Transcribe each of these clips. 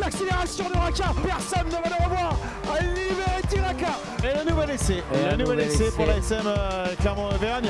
l'accélération de Raka, personne ne va le revoir. Liberty Raka. Et le nouvel essai, pour l'ASM Clermont-Auvergne.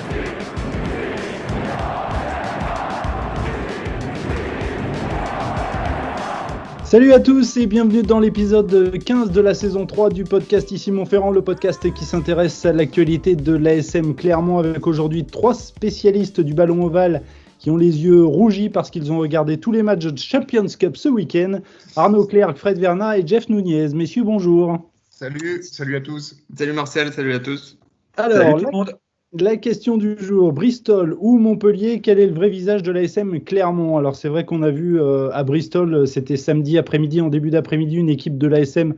Salut à tous et bienvenue dans l'épisode 15 de la saison 3 du podcast Ici Montferrand, le podcast qui s'intéresse à l'actualité de l'ASM Clermont avec aujourd'hui 3 spécialistes du ballon ovale qui ont les yeux rougis parce qu'ils ont regardé tous les matchs de Champions Cup ce week-end. Arnaud Clerc, Fred Vernat et Jeff Nunez. Messieurs, bonjour. Salut à tous. Salut Marcel, salut à tous. Alors, salut tout le monde. La question du jour, Bristol ou Montpellier, quel est le vrai visage de l'ASM Clermont ? Alors c'est vrai qu'on a vu à Bristol, c'était samedi après-midi, en début d'après-midi, une équipe de l'ASM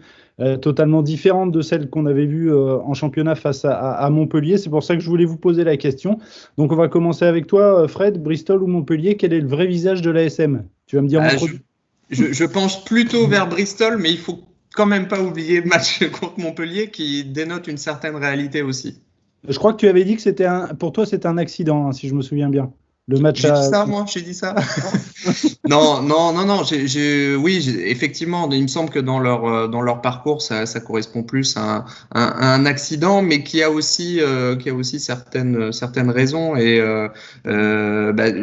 totalement différente de celle qu'on avait vue en championnat face à Montpellier. C'est pour ça que je voulais vous poser la question. Donc on va commencer avec toi, Fred, Bristol ou Montpellier, quel est le vrai visage de l'ASM ? Tu vas me dire je penche plutôt vers Bristol, mais il faut quand même pas oublier le match contre Montpellier qui dénote une certaine réalité aussi. Je crois que tu avais dit que pour toi c'était un accident, hein, si je me souviens bien. Le match J'ai dit ça. Non. Effectivement, il me semble que dans leur parcours, ça correspond plus à un accident, mais qui a aussi certaines raisons. Et la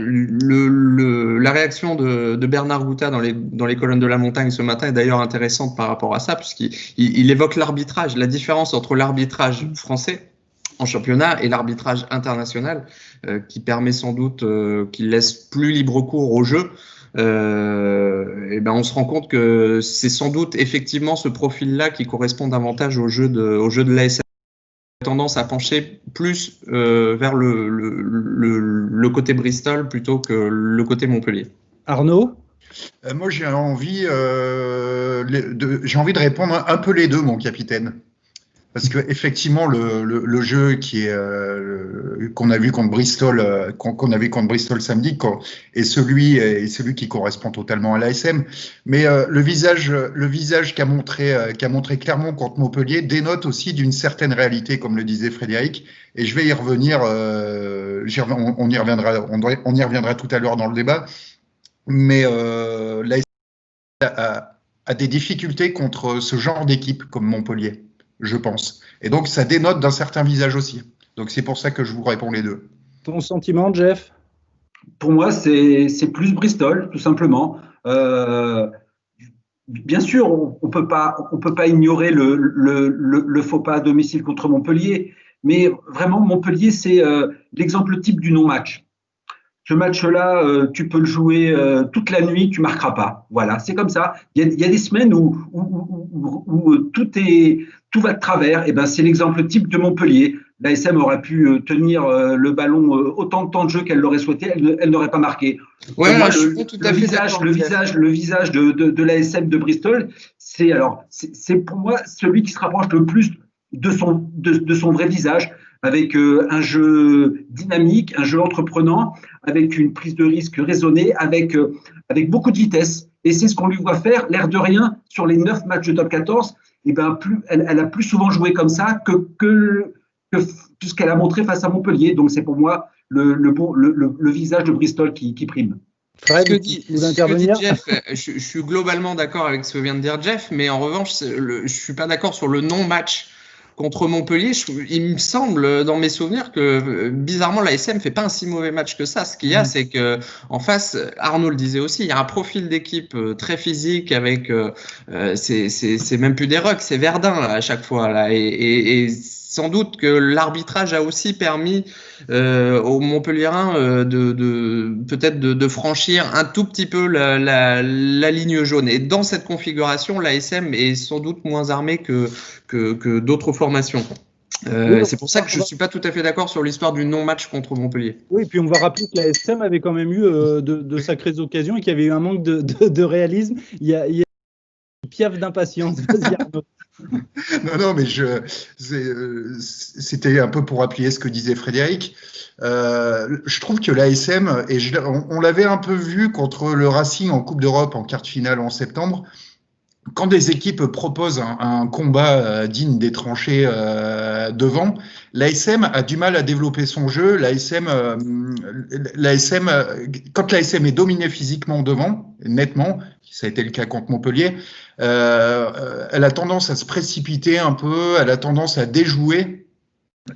réaction de Bernard Gouta dans les colonnes de la montagne ce matin est d'ailleurs intéressante par rapport à ça, puisqu'il évoque l'arbitrage, la différence entre l'arbitrage français en championnat et l'arbitrage international qui permet sans doute qu'il laisse plus libre cours au jeu. On se rend compte que c'est sans doute effectivement ce profil-là qui correspond davantage au jeu de l'ASM. Tendance à pencher plus vers le côté Bristol plutôt que le côté Montpellier. Arnaud ? Moi, j'ai envie de répondre un peu les deux, mon capitaine. Parce que effectivement, le jeu qui est qu'on a vu contre Bristol, qu'on a vu contre Bristol samedi, est celui qui correspond totalement à l'ASM. Mais le visage qu'a montré Clermont contre Montpellier dénote aussi d'une certaine réalité, comme le disait Frédéric. Et je vais y revenir. On y reviendra tout à l'heure dans le débat. Mais l'ASM a des difficultés contre ce genre d'équipe comme Montpellier, je pense. Et donc, ça dénote d'un certain visage aussi. Donc, c'est pour ça que je vous réponds les deux. Ton sentiment, Jeff ? Pour moi, c'est plus Bristol, tout simplement. Bien sûr, on peut pas ignorer le faux pas à domicile contre Montpellier, mais vraiment, Montpellier, c'est l'exemple type du non-match. Ce match-là, tu peux le jouer toute la nuit, tu marqueras pas. Voilà, c'est comme ça. Il y a des semaines où tout va de travers. Et ben, c'est l'exemple type de Montpellier. L'ASM aurait pu tenir le ballon autant de temps de jeu qu'elle l'aurait souhaité, elle n'aurait pas marqué. Ouais, moi, le le visage de l'ASM de Bristol, c'est pour moi celui qui se rapproche le plus de son vrai visage, avec un jeu dynamique, un jeu entreprenant, avec une prise de risque raisonnée, avec beaucoup de vitesse. Et c'est ce qu'on lui voit faire, l'air de rien, sur les 9 matchs de top 14. Et ben, elle a plus souvent joué comme ça que ce qu'elle a montré face à Montpellier. Donc c'est pour moi le visage de Bristol qui prime. Fred, vous intervenir ? Jeff, je suis globalement d'accord avec ce que vient de dire Jeff, mais en revanche, je suis pas d'accord sur le non-match contre Montpellier. Il me semble, dans mes souvenirs, que bizarrement l'ASM fait pas un si mauvais match que ça. Ce qu'il y a, c'est que en face, Arnaud le disait aussi, il y a un profil d'équipe très physique avec, c'est même plus des rucks, c'est Verdun là, à chaque fois là, et sans doute que l'arbitrage a aussi permis aux Montpelliérains peut-être de franchir un tout petit peu la ligne jaune. Et dans cette configuration, l'ASM est sans doute moins armée que d'autres formations. C'est pour ça que je ne suis pas tout à fait d'accord sur l'histoire du non-match contre Montpellier. Oui, puis on va rappeler que l'ASM avait quand même eu de sacrées occasions et qu'il y avait eu un manque de réalisme. Il y a une piaffe d'impatience. Vas-y, Arnaud. Non, mais c'était un peu pour appuyer ce que disait Frédéric. Je trouve que l'ASM, et on l'avait un peu vu contre le Racing en Coupe d'Europe en quart de finale en septembre, quand des équipes proposent un combat digne des tranchées devant, l'ASM a du mal à développer son jeu. Quand l'ASM est dominée physiquement devant, nettement, ça a été le cas contre Montpellier, elle a tendance à se précipiter un peu, elle a tendance à déjouer.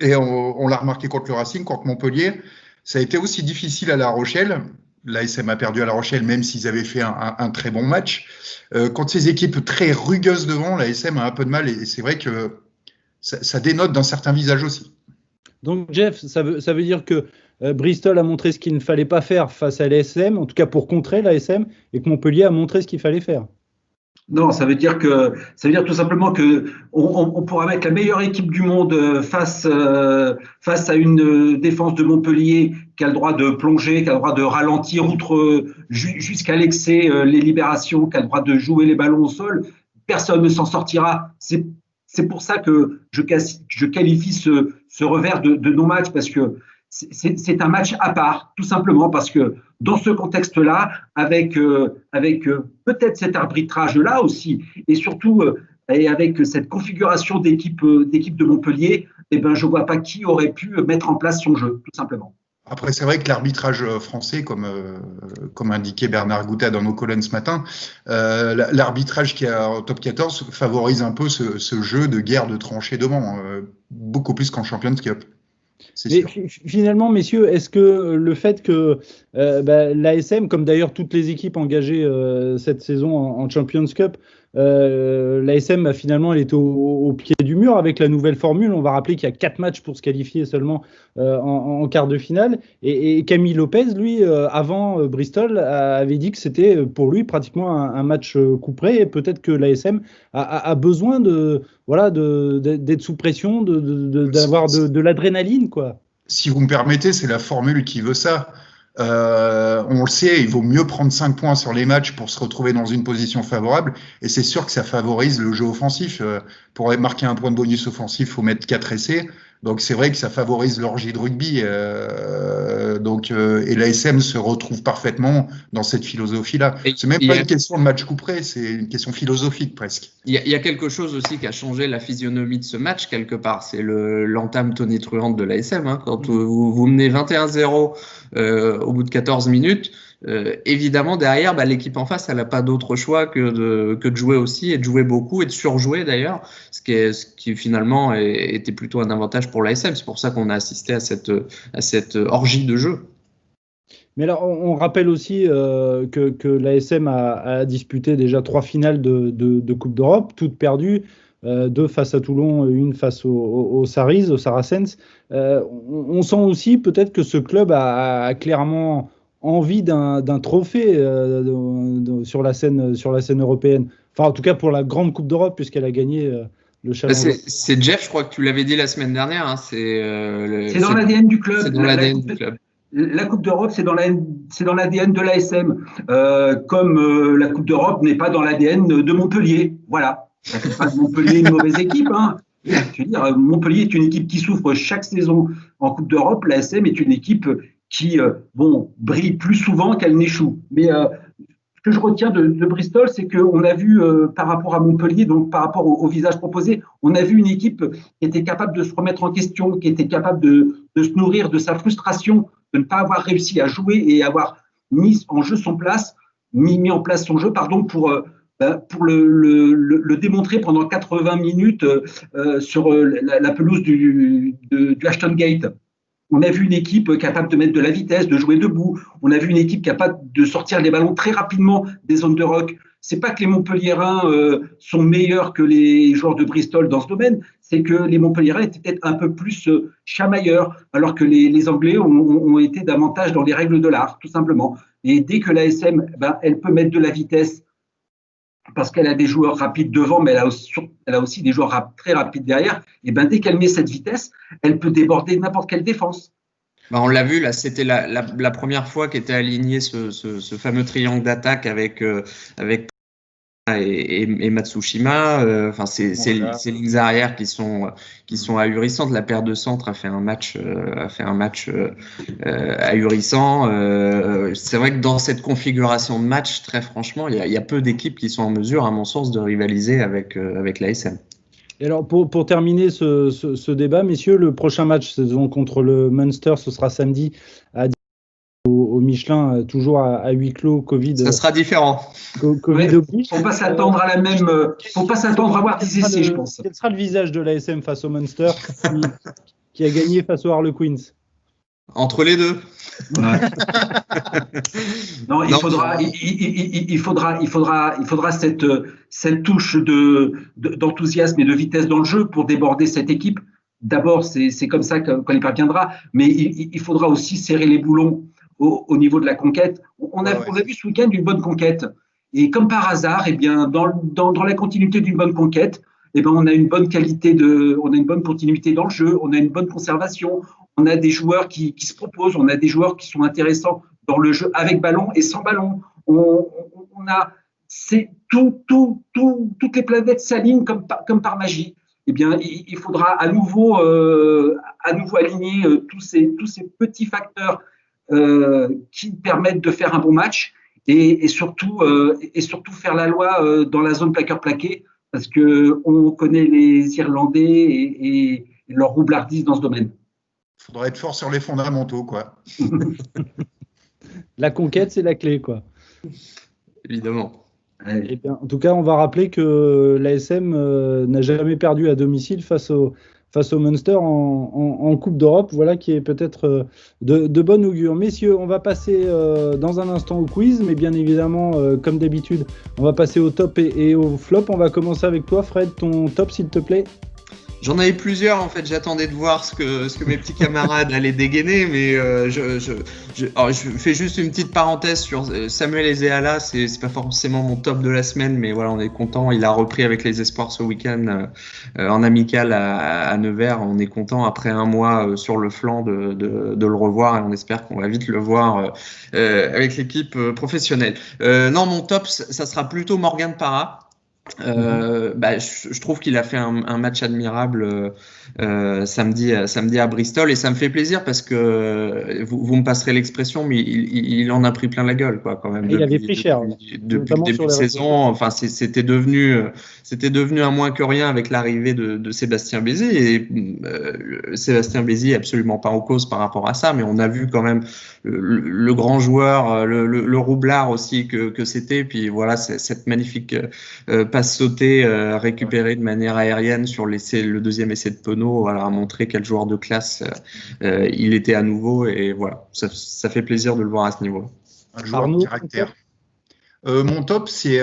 Et on l'a remarqué contre le Racing, contre Montpellier. Ça a été aussi difficile à La Rochelle. L'ASM a perdu à La Rochelle, même s'ils avaient fait un très bon match. Contre ces équipes très rugueuses devant, l'ASM a un peu de mal, et c'est vrai que ça dénote d'un certain visage aussi. Donc Jeff, ça veut dire que Bristol a montré ce qu'il ne fallait pas faire face à l'ASM, en tout cas pour contrer l'ASM, et que Montpellier a montré ce qu'il fallait faire. Non, ça veut dire tout simplement que on pourra mettre la meilleure équipe du monde face à une défense de Montpellier qui a le droit de plonger, qui a le droit de ralentir jusqu'à l'excès les libérations, qui a le droit de jouer les ballons au sol. Personne ne s'en sortira. C'est pour ça que je qualifie ce revers de non-match, parce que c'est un match à part, tout simplement parce que dans ce contexte-là, avec peut-être cet arbitrage-là aussi, et surtout et avec cette configuration d'équipe de Montpellier, eh ben, je ne vois pas qui aurait pu mettre en place son jeu, tout simplement. Après, c'est vrai que l'arbitrage français, comme indiquait Bernard Gouta dans nos colonnes ce matin, l'arbitrage qui est en top 14 favorise un peu ce jeu de guerre de tranchées devant, beaucoup plus qu'en Champions Cup. Mais finalement, messieurs, est-ce que le fait que l'ASM, comme d'ailleurs toutes les équipes engagées cette saison en Champions Cup, l'ASM finalement elle était au pied du mur avec la nouvelle formule. On va rappeler qu'il y a 4 matchs pour se qualifier seulement en quart de finale. Et Camille Lopez, lui, avant Bristol, avait dit que c'était pour lui pratiquement un match couperé. Et peut-être que l'ASM a besoin d'être sous pression, d'avoir de l'adrénaline, quoi. Si vous me permettez, c'est la formule qui veut ça. On le sait, il vaut mieux prendre 5 points sur les matchs pour se retrouver dans une position favorable, et c'est sûr que ça favorise le jeu offensif. Pour marquer un point de bonus offensif, il faut mettre 4 essais, donc c'est vrai que ça favorise l'orgie de rugby. Et l'ASM se retrouve parfaitement dans cette philosophie-là. C'est même pas une question de match couperé, c'est une question philosophique presque. Il y a quelque chose aussi qui a changé la physionomie de ce match quelque part, c'est l'entame tonitruante de l'ASM. Quand vous menez 21-0 au bout de 14 minutes, évidemment derrière l'équipe en face elle n'a pas d'autre choix que de jouer aussi, et de jouer beaucoup, et de surjouer d'ailleurs, ce qui finalement était plutôt un avantage pour l'ASM. C'est pour ça qu'on a assisté à cette orgie de jeu. Mais alors, on rappelle aussi que l'ASM a disputé déjà 3 finales de Coupe d'Europe, toutes perdues, 2 face à Toulon, 1 face aux Saris, aux Saracens. On sent aussi peut-être que ce club a clairement envie d'un trophée sur la scène européenne. Enfin, en tout cas pour la grande Coupe d'Europe, puisqu'elle a gagné le Challenger. C'est Jeff, je crois que tu l'avais dit la semaine dernière. C'est dans l'ADN du club. C'est dans l'ADN du club. La Coupe d'Europe, c'est dans l'ADN de l'ASM, comme la Coupe d'Europe n'est pas dans l'ADN de Montpellier. Voilà. Ça fait pas de Montpellier une mauvaise équipe. Je veux dire, Montpellier est une équipe qui souffre chaque saison en Coupe d'Europe. L'ASM est une équipe qui brille plus souvent qu'elle n'échoue. Mais ce que je retiens de Bristol, c'est qu'on a vu par rapport à Montpellier, donc par rapport au visage proposé, on a vu une équipe qui était capable de se remettre en question, qui était capable de se nourrir de sa frustration de ne pas avoir réussi à jouer et avoir mis en place son jeu, pour le démontrer pendant 80 minutes sur la pelouse du Ashton Gate. On a vu une équipe capable de mettre de la vitesse, de jouer debout. On a vu une équipe capable de sortir les ballons très rapidement des zones de ruck. C'est pas que les Montpelliérains sont meilleurs que les joueurs de Bristol dans ce domaine, c'est que les Montpelliérains étaient peut-être un peu plus chamailleurs, alors que les Anglais ont été davantage dans les règles de l'art, tout simplement. Et dès que l'ASM, elle peut mettre de la vitesse, parce qu'elle a des joueurs rapides devant, mais elle a aussi des joueurs très rapides derrière, et dès qu'elle met cette vitesse, elle peut déborder n'importe quelle défense. On l'a vu, là, c'était la première fois qu'était aligné ce fameux triangle d'attaque avec et Matsushima. Enfin, ces lignes arrière qui sont ahurissantes. La paire de centres a fait un match ahurissant. C'est vrai que dans cette configuration de match, très franchement, il y a peu d'équipes qui sont en mesure, à mon sens, de rivaliser avec l'ASM. Et alors, pour terminer ce débat, messieurs, le prochain match saison contre le Munster, ce sera samedi au Michelin, toujours à huis clos, Covid. Ça sera différent. Covid oblige. Faut pas s'attendre à la même. Faut pas s'attendre à voir des essais, je pense. Quel sera le visage de l'ASM face au Munster qui a gagné face aux Harlequins? Entre les deux. Ouais. Non, il faudra cette touche d'enthousiasme et de vitesse dans le jeu pour déborder cette équipe. D'abord, c'est comme ça qu'on y parviendra, mais il faudra aussi serrer les boulons au niveau de la conquête. On a vu ce week-end une bonne conquête, et comme par hasard, eh bien, dans la continuité d'une bonne conquête, eh bien, on a une bonne continuité dans le jeu, on a une bonne conservation. On a des joueurs qui se proposent, on a des joueurs qui sont intéressants dans le jeu avec ballon et sans ballon. Toutes les planètes s'alignent comme par magie. Eh bien, il faudra à nouveau aligner tous ces petits facteurs qui permettent de faire un bon match et surtout faire la loi dans la zone plaqueur-plaqué, parce qu'on connaît les Irlandais et leur roublardise dans ce domaine. Il faudra être fort sur les fondamentaux, quoi. La conquête, c'est la clé, quoi. Évidemment. Eh bien, en tout cas, on va rappeler que l'ASM n'a jamais perdu à domicile face au Munster en Coupe d'Europe. Voilà qui est peut-être de bon augure. Messieurs, on va passer dans un instant au quiz, mais bien évidemment, comme d'habitude, on va passer au top et au flop. On va commencer avec toi, Fred. Ton top, s'il te plaît. J'en avais plusieurs, en fait. J'attendais de voir ce que mes petits camarades allaient dégainer, mais je fais juste une petite parenthèse sur Samuel Ezeala. C'est pas forcément mon top de la semaine, mais voilà, on est content. Il a repris avec les Espoirs ce week-end en amical à Nevers. On est content après un mois sur le flanc de le revoir, et on espère qu'on va vite le voir avec l'équipe professionnelle. Non, mon top, ça sera plutôt Morgan Parra. Je trouve qu'il a fait un match admirable samedi à Bristol, et ça me fait plaisir parce que vous me passerez l'expression, mais il en a pris plein la gueule, quoi, quand même. Il avait pris cher depuis le début de saison. Enfin, c'était devenu un moins que rien avec l'arrivée de Sébastien Bézy, et Sébastien Bézy est absolument pas en cause par rapport à ça, mais on a vu quand même le grand joueur, le roublard aussi que c'était. Puis voilà, cette magnifique passe sautée récupérée de manière aérienne sur le deuxième essai de Penaud, voilà, a montré quel joueur de classe il était à nouveau, et voilà, ça fait plaisir de le voir à ce niveau. Un joueur de caractère. Mon top, c'est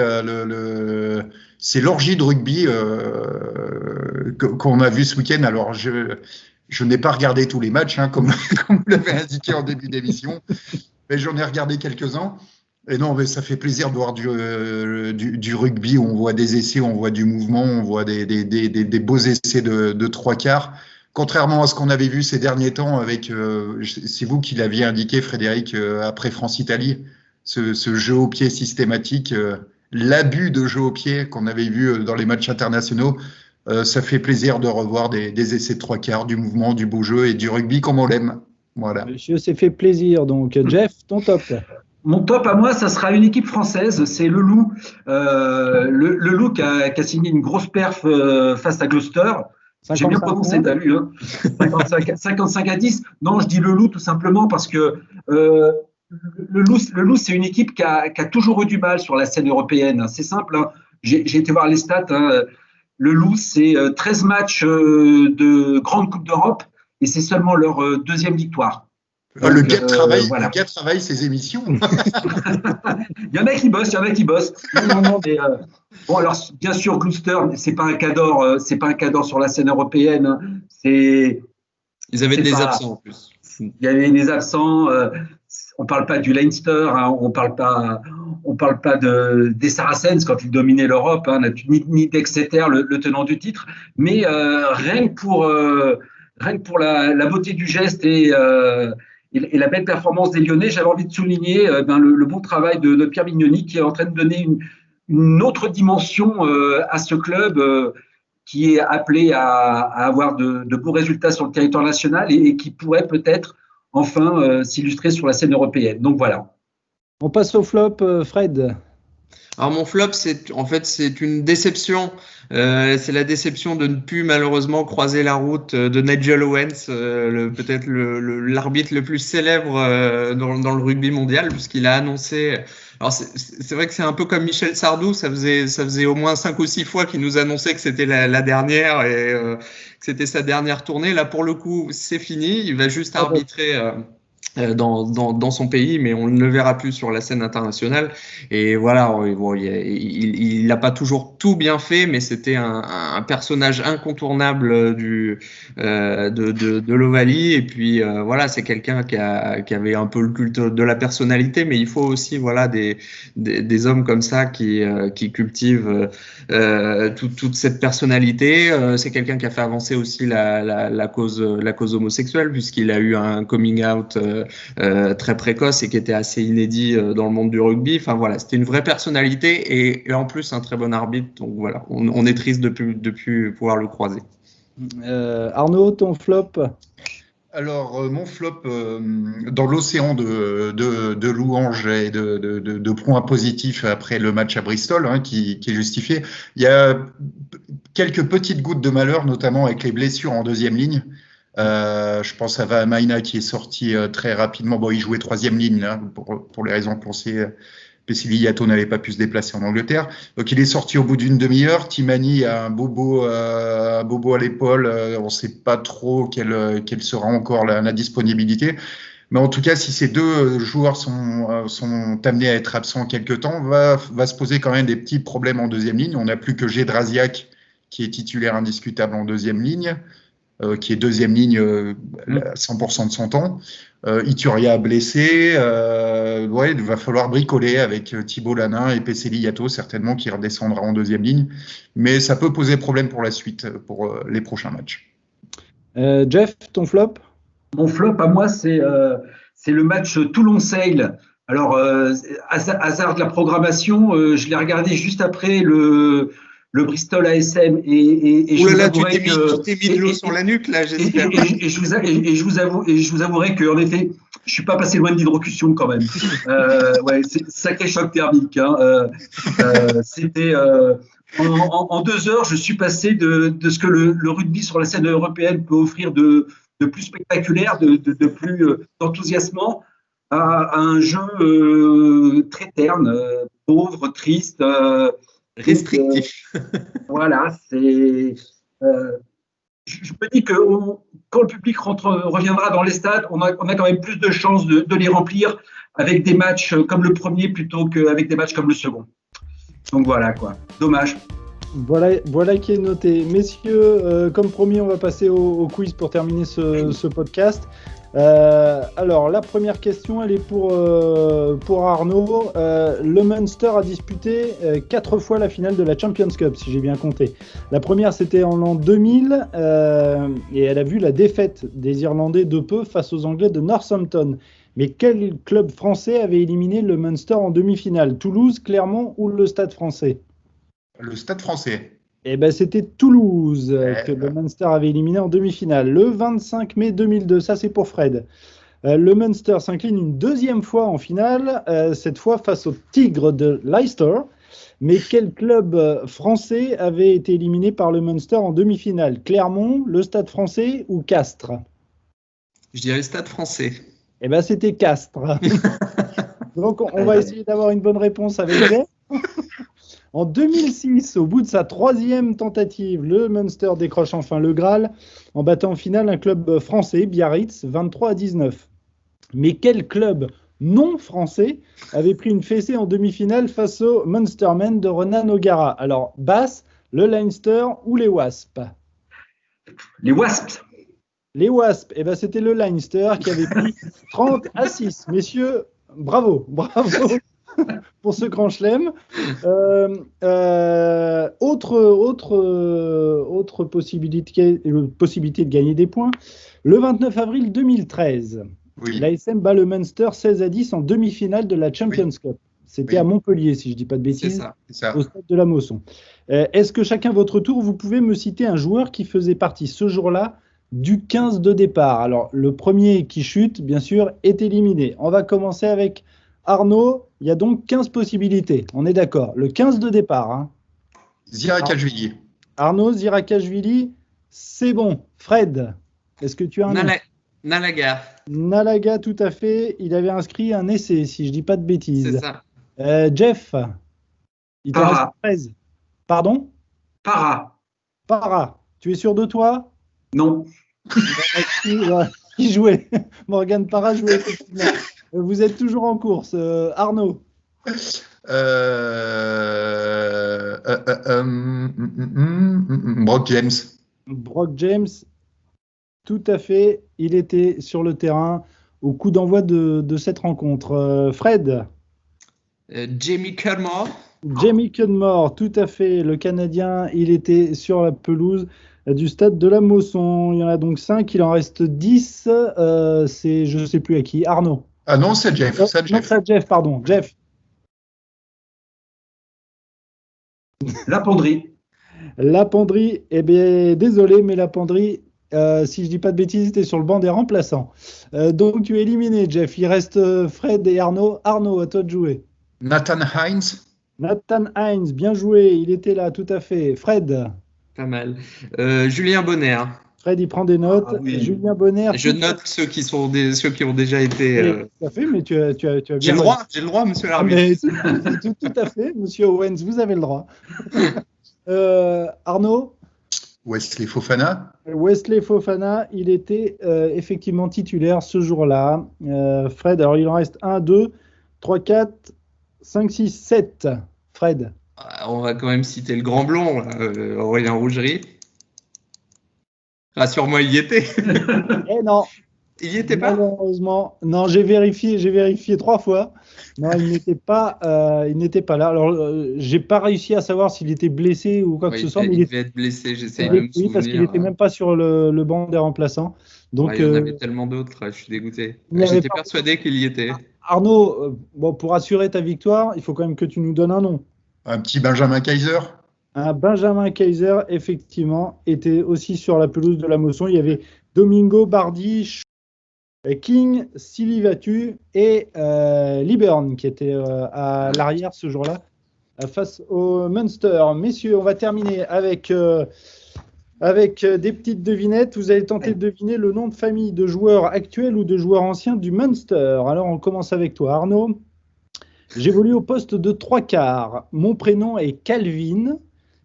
c'est l'orgie de rugby qu'on a vu ce week-end. Alors, je n'ai pas regardé tous les matchs, hein, comme vous l'avez indiqué en début d'émission, mais j'en ai regardé quelques-uns. Et non, mais ça fait plaisir de voir du rugby où on voit des essais, on voit du mouvement, on voit des beaux essais de trois quarts. Contrairement à ce qu'on avait vu ces derniers temps avec, c'est vous qui l'aviez indiqué, Frédéric, après France-Italie, ce jeu au pied systématique, l'abus de jeu au pied qu'on avait vu dans les matchs internationaux. Ça fait plaisir de revoir des essais de trois quarts, du mouvement, du beau jeu et du rugby comme on l'aime. Voilà. Monsieur s'est fait plaisir. Donc, Jeff, ton top. Mon top à moi, ça sera une équipe française, c'est le Loup. Le Loup qui a signé une grosse perf face à Gloucester. J'ai bien prononcé, t'as vu, hein. 55-10. Non, je dis le Loup tout simplement parce que le Loup, c'est une équipe qui a toujours eu du mal sur la scène européenne. C'est simple, hein. J'ai été voir les stats, hein. Le Loup, c'est 13 matchs de Grande Coupe d'Europe et c'est seulement leur deuxième victoire. Donc, le gars travaille ses émissions. Il y en a qui bossent, Non, mais bon, alors bien sûr, Gloucester, c'est pas un cadre sur la scène européenne. Hein. Ils avaient des absents en plus. Il y avait des absents. On parle pas du Leinster, hein, on parle pas des Saracens quand ils dominaient l'Europe, hein, ni d'Exeter, le tenant du titre. Mais rien que pour la beauté du geste et la belle performance des Lyonnais, j'avais envie de souligner le bon travail de Pierre Mignoni qui est en train de donner une autre dimension à ce club qui est appelé à avoir de beaux résultats sur le territoire national et qui pourrait peut-être enfin s'illustrer sur la scène européenne. Donc voilà. On passe au flop, Fred. Alors mon flop, c'est une déception. C'est la déception de ne plus malheureusement croiser la route de Nigel Owens, peut-être l'arbitre le plus célèbre dans le rugby mondial, puisqu'il a annoncé. Alors c'est vrai que c'est un peu comme Michel Sardou, ça faisait au moins 5 ou 6 fois qu'il nous annonçait que c'était la dernière et que c'était sa dernière tournée. Là pour le coup, c'est fini. Il va juste arbitrer. Dans son pays, mais on ne le verra plus sur la scène internationale. Et voilà, bon, il n'a pas toujours tout bien fait, mais c'était un personnage incontournable de l'Ovalie. Et puis voilà, c'est quelqu'un qui avait un peu le culte de la personnalité, mais il faut aussi voilà des hommes comme ça qui cultivent toute cette personnalité. C'est quelqu'un qui a fait avancer aussi la cause homosexuelle, puisqu'il a eu un coming out très précoce et qui était assez inédit dans le monde du rugby. Enfin voilà, c'était une vraie personnalité et en plus un très bon arbitre. Donc voilà, on est triste de plus pouvoir le croiser. Arnaud, ton flop? Alors, mon flop, dans l'océan de louanges et de points positifs après le match à Bristol, qui est justifié, il y a quelques petites gouttes de malheur, notamment avec les blessures en deuxième ligne. Je pense à Vahamaina qui est sorti très rapidement. Bon, il jouait troisième ligne là, pour les raisons qu'on sait. Pessili Yato n'avait pas pu se déplacer en Angleterre. Donc il est sorti au bout d'une demi-heure. Timani a un bobo à l'épaule. On ne sait pas trop quelle sera encore la disponibilité. Mais en tout cas, si ces deux joueurs sont amenés à être absents quelque temps, va se poser quand même des petits problèmes en deuxième ligne. On n'a plus que Gédrasiak qui est titulaire indiscutable en deuxième ligne. Qui est deuxième ligne 100% de son temps. Ituria blessé. Il va falloir bricoler avec Thibault Lanin et Pessili Yato, certainement, qui redescendra en deuxième ligne. Mais ça peut poser problème pour la suite, pour les prochains matchs. Jeff, ton flop? Mon flop, à moi, c'est le match Toulon-Sale. Alors, hasard de la programmation, je l'ai regardé juste après le Bristol ASM et je vous avouerai que tu t'es mis de l'eau sur la nuque là, j'espère. Et je vous avouerai que en effet, je suis pas passé loin de l'hydrocution quand même. C'est sacré choc thermique. C'était en 2 heures, je suis passé de ce que le rugby sur la scène européenne peut offrir de plus spectaculaire, de plus enthousiasmant, à un jeu très terne, pauvre, triste. Restrictif. Voilà, c'est. Je me dis que quand le public reviendra dans les stades, on a quand même plus de chances de les remplir avec des matchs comme le premier plutôt qu'avec des matchs comme le second. Donc voilà quoi. Dommage. Voilà qui est noté. Messieurs, comme promis, on va passer au quiz pour terminer ce podcast. Alors, la première question, elle est pour Arnaud. Le Munster a disputé 4 fois la finale de la Champions Cup, si j'ai bien compté. La première, c'était en l'an 2000, et elle a vu la défaite des Irlandais de peu face aux Anglais de Northampton. Mais quel club français avait éliminé le Munster en demi-finale? Toulouse, Clermont ou le Stade français? Le Stade français. Eh ben, c'était Toulouse que le Munster avait éliminé en demi-finale le 25 mai 2002. Ça, c'est pour Fred. Le Munster s'incline une deuxième fois en finale, cette fois face au Tigres de Leicester. Mais quel club français avait été éliminé par le Munster en demi-finale? Clermont, le Stade français ou Castres? Je dirais Stade français. Eh ben, c'était Castres. Donc, on va essayer d'avoir une bonne réponse avec Jeff. En 2006, au bout de sa 3e tentative, le Munster décroche enfin le Graal en battant en finale un club français, Biarritz, 23-19. Mais quel club non français avait pris une fessée en demi-finale face aux Munstermen de Renan O'Gara? Alors, Bass, le Leinster ou les Wasps? Les Wasps. Les Wasps, eh ben, c'était le Leinster qui avait pris 30-6. Messieurs, bravo pour ce grand chelem. Autre possibilité de gagner des points. Le 29 avril 2013, l'ASM bat le Munster 16-10 en demi-finale de la Champions Cup. C'était Oui. à Montpellier, si je ne dis pas de C'est bêtises, ça. C'est ça. au stade de la Mosson. Est-ce que chacun votre tour, vous pouvez me citer un joueur qui faisait partie ce jour-là du 15 de départ? Alors, le premier qui chute, bien sûr, est éliminé. On va commencer avec Arnaud. Il y a donc 15 possibilités. On est d'accord. Le 15 de départ. Hein. Zirakashvili. Arnaud, Zirakashvili, c'est bon. Fred, est-ce que tu as un nom? Nalaga, Nalaga, tout à fait. Il avait inscrit un essai, si je ne dis pas de c'est bêtises. ça. Jeff, il t'en Para. reste 13. Pardon? Para. Para, tu es sûr de toi? Non. Qui jouait? Morgan Para jouait effectivement. Vous êtes toujours en course. Arnaud, Brock James. Brock James, tout à fait. Il était sur le terrain au coup d'envoi de cette rencontre. Fred, Jamie Cudmore, Jamie Cudmore, tout à fait. Le Canadien, il était sur la pelouse du stade de la Mosson. Il y en a donc 5, il en reste 10. C'est je ne sais plus à qui. Arnaud. Ah non, c'est Jeff. C'est Non, Jeff. c'est Jeff, pardon. Jeff. La Penderie. La Penderie, eh bien, désolé, mais la Penderie, si je dis pas de bêtises, était sur le banc des remplaçants. Donc tu es éliminé, Jeff. Il reste Fred et Arnaud. Arnaud, à toi de jouer. Nathan Hines. Nathan Hines, bien joué. Il était là, tout à fait. Fred. pas mal. Julien Bonner. Fred, il prend des notes. Ah oui. Julien Bonner. Je note ceux qui ont déjà été. Tout à fait, mais tu as bien. J'ai le droit, monsieur Ah, l'arbitre. mais tout à fait, monsieur Owens, vous avez le droit. Arnaud. Wesley Fofana. Wesley Fofana, il était effectivement titulaire ce jour-là. Fred, alors il en reste 1, 2, 3, 4, 5, 6, 7. Fred. On va quand même citer le grand blond, là, Aurélien Rougerie. Rassure-moi, il y était. Eh non, Il y était pas. malheureusement. Non, j'ai vérifié 3 fois. Non, il n'était pas là. Alors, j'ai pas réussi à savoir s'il était blessé ou quoi que Ouais, ce soit, mais il il devait être blessé, j'essaie était de me oui, parce qu'il souvenir. n'était même pas sur le banc des remplaçants. Donc, Ouais, il y en avait tellement d'autres, je suis dégoûté. il n'y avait J'étais pas- persuadé qu'il y était. Arnaud, bon, pour assurer ta victoire, il faut quand même que tu nous donnes un nom. Un petit Benjamin Kaiser. Un Benjamin Kaiser, effectivement, était aussi sur la pelouse de la Mosson. Il y avait Domingo Bardi, King, Silivatu et Liburn qui étaient à l'arrière ce jour-là face au Munster. Messieurs, on va terminer avec des petites devinettes. Vous allez tenter de deviner le nom de famille de joueurs actuels ou de joueurs anciens du Munster. Alors, on commence avec toi, Arnaud. J'évolue au poste de 3 quarts. Mon prénom est Calvin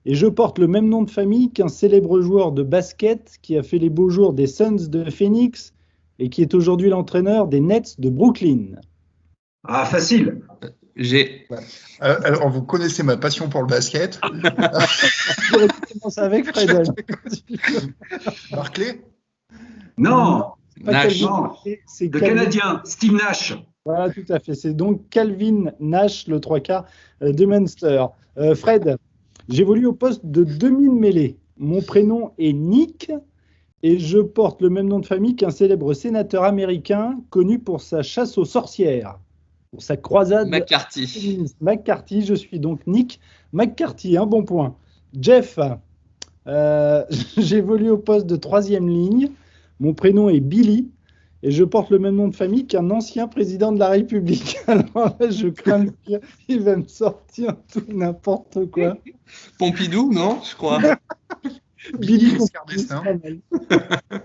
et je porte le même nom de famille qu'un célèbre joueur de basket qui a fait les beaux jours des Suns de Phoenix et qui est aujourd'hui l'entraîneur des Nets de Brooklyn. Ah, facile. J'ai. Alors, vous connaissez ma passion pour le basket. On commence avec Fred. Barclay. Non, C'est pas Nash. Calvin, Non. c'est le Calvin. Canadien, Steve Nash. Voilà, tout à fait. C'est donc Calvin Nash, le 3 quarts de Munster. Fred, j'évolue au poste de demi-mêlée. Mon prénom est Nick et je porte le même nom de famille qu'un célèbre sénateur américain connu pour sa chasse aux sorcières, pour sa croisade McCarthy. féministe. McCarthy, je suis donc Nick McCarthy, un bon point. Jeff, j'évolue au poste de 3e ligne. Mon prénom est Billy et je porte le même nom de famille qu'un ancien président de la République. Alors là, je crains le pire. Il va me sortir tout n'importe quoi. Pompidou, non, je crois. Billy Giscard Pompidou, d'Estaing. c'est pas mal.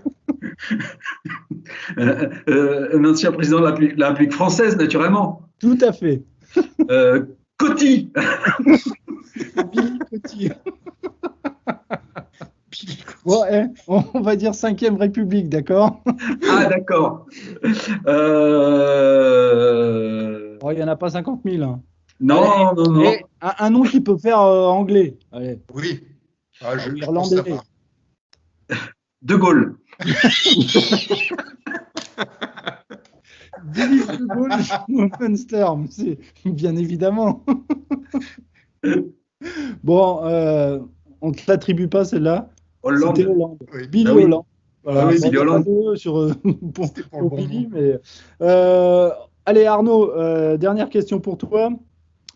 Un ancien président de la République française, naturellement. Tout à fait. Coty. Billy Coty. Bon, on va dire 5e République, d'accord? Ah, d'accord. Oh, il n'y en a pas 50 000. Hein. Non, non, non. Et un nom qui peut faire anglais. Allez. Oui. Ah, je pense Irlandais. que ça va. De Gaulle. Billy De Gaulle au Munster, c'est bien évidemment. Bon, on ne te l'attribue pas celle-là. Hollande. C'était Hollande. Oui. Billy Ah oui. Hollande. Voilà, Ah oui, bon, Billy Hollande. pas deux sur, pour, C'était pour le pour bon Billy, nom. mais allez Arnaud, dernière question pour toi.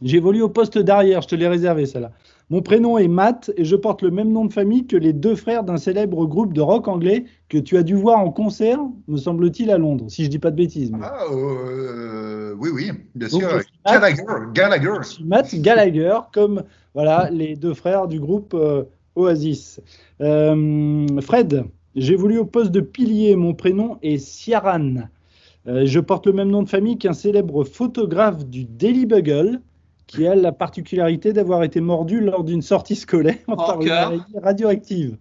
J'évolue au poste d'arrière, je te l'ai réservé celle-là. Mon prénom est Matt et je porte le même nom de famille que les deux frères d'un célèbre groupe de rock anglais que tu as dû voir en concert, me semble-t-il, à Londres, si je dis pas de bêtises. Mais... Ah, oui, bien Donc, sûr. je Gallagher. suis Matt Gallagher, comme voilà, les deux frères du groupe Oasis. Fred, j'évolue au poste de pilier. Mon prénom est Ciaran. Je porte le même nom de famille qu'un célèbre photographe du Daily Bugle qui a la particularité d'avoir été mordu lors d'une sortie scolaire par une araignée radioactive.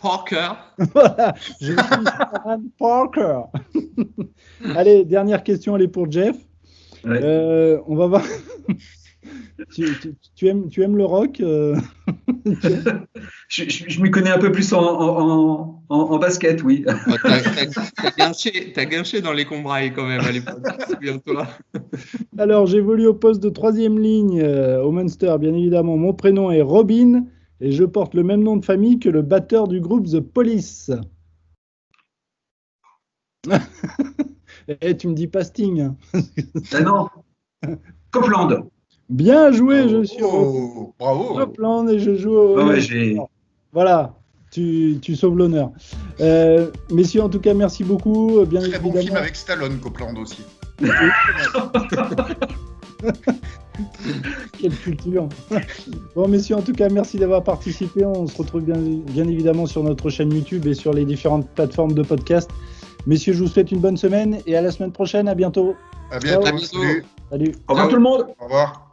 Parker. Voilà, je suis Ciaran Parker. Allez, dernière question, elle est pour Jeff. Ouais. On va voir. Tu aimes le rock Je m'y connais un peu plus en basket, oui. T'as gâché dans les combrailles quand même à l'époque. Souviens-toi. Alors, j'évolue au poste de 3e ligne au Munster, bien évidemment. Mon prénom est Robin et je porte le même nom de famille que le batteur du groupe The Police. Tu me dis pas Sting. Ah non. Copeland. Bien joué, je suis bravo. Copland et je joue au... Voilà, tu sauves l'honneur. Messieurs, en tout cas, merci beaucoup. Bien Très évidemment. bon film avec Stallone, Copeland aussi. Quelle culture. Bon, messieurs, en tout cas, merci d'avoir participé. On se retrouve bien évidemment sur notre chaîne YouTube et sur les différentes plateformes de podcast. Messieurs, je vous souhaite une bonne semaine et à la semaine prochaine. À bientôt. À bientôt. À bientôt. Salut. Au revoir tout le monde. Au revoir.